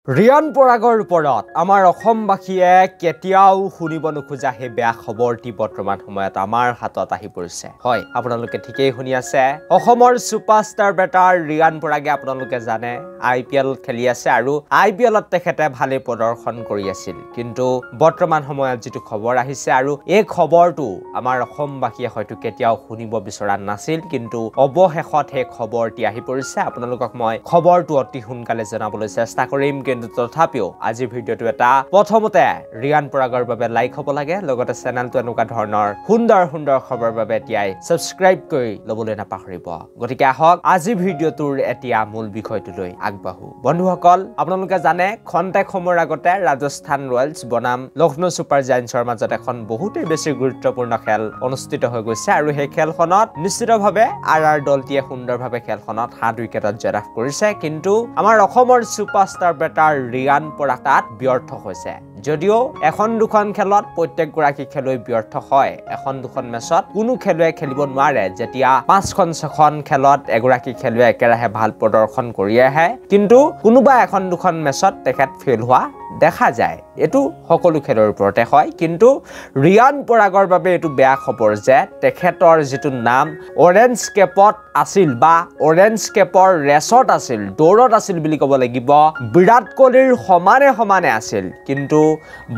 ৰিয়ান পৰাগৰ ওপৰত আমাৰ অসমবাসীয়ে কেতিয়াও শুনিব নোখোজা হে বেয়া খবৰটি বৰ্তমান সময়ত আমাৰ হাতত আহি পৰিছে। হয়, আপোনালোকে ঠিকেই শুনি আছে। অসমৰ সুপাৰষ্টাৰ বেটাৰ ৰিয়ান পৰাগে আপোনালোকে জানে IPL খেলি আছে আৰু IPLত তেখেতে ভালে প্ৰদৰ্শন কৰি আছিল। কিন্তু বৰ্তমান সময়ত যেটো খবৰ আহিছে আৰু এই খবৰটো আমাৰ অসমবাসীয়ে হয়তো কেতিয়াও শুনিব বিচৰা নাছিল, কিন্তু অৱশেষত হে খবৰটি আহি পৰিছে। আপোনালোকক মই খবৰটো অতি সোনকালে জনাবলৈ চেষ্টা কৰিম। কিন্তু তথাপিও আজি ভিডিওটো এটা প্ৰথমতে ৰিয়ান পৰাগৰ বাবে লাইক হ'ব লাগে, লগতে চেনেলটো এনেকুৱা ধৰণৰ সুন্দৰ খবৰ বাবে এতিয়াই সাবস্ক্ৰাইব কৰি লবলৈ নাপাহৰিব। গতিকে আহক আজি ভিডিওটোৰ এতিয়া মূল বিষয়টোলৈ আগবাঢ়ো। বন্ধুসকল, আপোনালোকে জানে খন্তেক সময়ৰ আগতে ৰাজস্থান ৰয়েলছ বনাম লক্ষ্ণৌ ছুপাৰ জায়ান্টছৰ মাজত এখন বহুতেই বেছি গুৰুত্বপূৰ্ণ খেল অনুষ্ঠিত হৈ গৈছে আৰু সেই খেলখনত নিশ্চিতভাৱে RR দলটিয়ে সুন্দৰভাৱে খেলখনত 7 উইকেটত জয়লাভ কৰিছে। কিন্তু আমাৰ অসমৰ সুপাৰষ্টাৰ বেটাৰ ৰিয়ান পৰাগ তাত ব্যৰ্থ হৈছে। যদিও এখন দুখন খেলত প্ৰত্যেকগৰাকী খেলুৱৈ ব্যৰ্থ হয়, এখন দুখন মেচত কোনো খেলুৱৈ খেলিব নোৱাৰে যেতিয়া 5খন 6খন খেলত এগৰাকী খেলুৱৈ একেৰাহে ভাল প্ৰদৰ্শন কৰি আহে, কিন্তু কোনোবা এখন দুখন মেচত তেখেত ফেল হোৱা দেখা যায়। এটো সকলো খেলৰ ওপৰতে হয়, কিন্তু ৰিয়ান পৰাগৰ বাবে এটো বেয়া খবৰ যে তেখেতৰ যেটো নাম অৰেঞ্জ কেপত আছিল বা অৰেঞ্জ কেপৰ ৰেচত আছিল, দৌৰত আছিল বুলি ক'ব লাগিব, বিৰাট কোহলিৰ সমানে আছিল। কিন্তু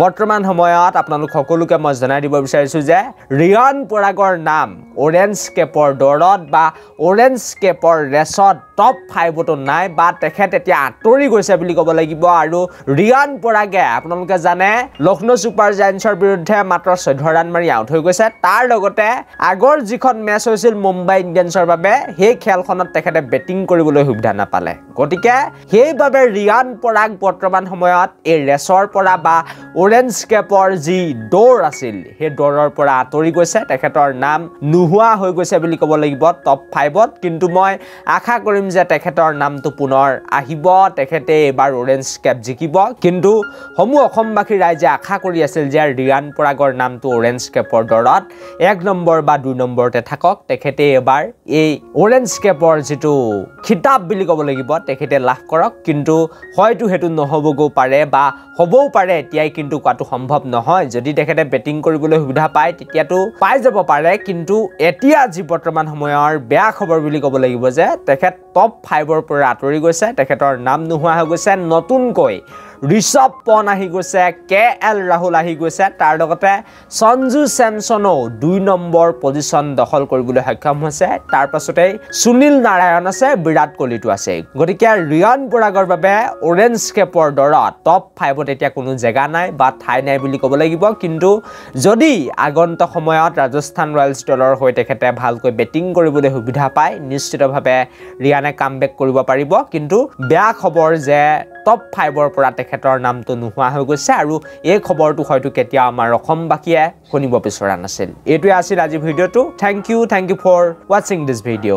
বৰ্তমান সময়ত আপোনালোক সকলোকে মই জনাই দিব বিচাৰিছো যে ৰিয়ান পৰাগৰ নাম অৰেঞ্জ কেপৰ দৌৰত বা অৰেঞ্জ কেপৰ ৰেচত টপ 5তো নাই বা তেখেত এতিয়া আঁতৰি গৈছে বুলি ক'ব লাগিব। আৰু ৰিয়ান পৰাগে আপোনালোকে জানে লক্ষ্ণৌ ছুপাৰ জায়ান্টছৰ বিৰুদ্ধে মাত্ৰ 14 ৰান মাৰি আউট হৈ গৈছে। তাৰ লগতে আগৰ যিখন মেচ হৈছিল মুম্বাই ইণ্ডিয়ানছৰ বাবে, সেই খেলখনত তেখেতে বেটিং কৰিবলৈ সুবিধা নাপালে। গতিকে সেইবাবে ৰিয়ান পৰাগ বৰ্তমান সময়ত এই ৰেচৰ পৰা বা অৰেঞ্জ কেপৰ যি দৌৰ আছিল সেই দৌৰৰ পৰা আঁতৰি গৈছে। তেখেতৰ নাম নোহোৱা হৈ গৈছে বুলি ক'ব লাগিব টপ 5ত। কিন্তু মই আশা কৰিম যে তেখেতৰ নামটো পুনৰ আহিব, তেখেতে এবাৰ অৰেঞ্জ কেপ জিকিব। কিন্তু সমূহ অসমবাসী ৰাইজে আশা কৰি আছিল যে ৰিয়ান পৰাগৰ নামটো অৰেঞ্জ কেপৰ দৌৰত 1 নম্বৰ বা 2 নম্বৰতে থাকক, তেখেতে এবাৰ এই অৰেঞ্জ কেপৰ যেটো খিতাপ বুলি ক'ব লাগিব তেখেতে লাভ কৰক। কিন্তু হয়তো হেতু নহবগৈ পাৰে বা হ'বও পাৰে এতিয়াই, কিন্তু কোৱাটো সম্ভৱ নহয়। যদি তেখেতে বেটিং কৰিবলৈ সুবিধা পায় তেতিয়াতো পাই যাব পাৰে, কিন্তু এতিয়া যি বৰ্তমান সময়ৰ বেয়া খবৰ বুলি ক'ব লাগিব যে তেখেত টপ 5ৰ পৰা আঁতৰি গৈছে, তেখেতৰ নাম নোহোৱা হৈ গৈছে। নতুনকৈ ঋষভ পন্থ আহি গৈছে, KL ৰাহুল আহি গৈছে, তাৰ লগতে সঞ্জু চেমছনো 2 নম্বৰ পজিশন দখল কৰিবলৈ সক্ষম হৈছে। তাৰ পাছতে সুনীল নাৰায়ণ আছে, বিৰাট কোহলিটো আছে। গতিকে ৰিয়ান পৰাগৰ বাবে অৰেঞ্জ কেপৰ দৌৰত টপ 5ত এতিয়া কোনো জেগা নাই বা ঠাই নাই বুলি ক'ব লাগিব। কিন্তু যদি আগন্তুক সময়ত ৰাজস্থান ৰয়েলছ দলৰ হৈ তেখেতে ভালকৈ বেটিং কৰিবলৈ সুবিধা পায়, নিশ্চিতভাৱে ৰিয়ানে কামবেক কৰিব পাৰিব। কিন্তু বেয়া খবৰ যে টপ 5ৰ পৰা তেখেতৰ নামটো নোহোৱা হৈ গৈছে আৰু এই খবৰটো হয়তো কেতিয়া আমাৰ অসমবাসীয়ে শুনিব বিচৰা নাছিল। এইটোৱে আছিল আজি ভিডিওটো। থেংক ইউ ফৰ ৱাচিং দিছ ভিডিঅ'।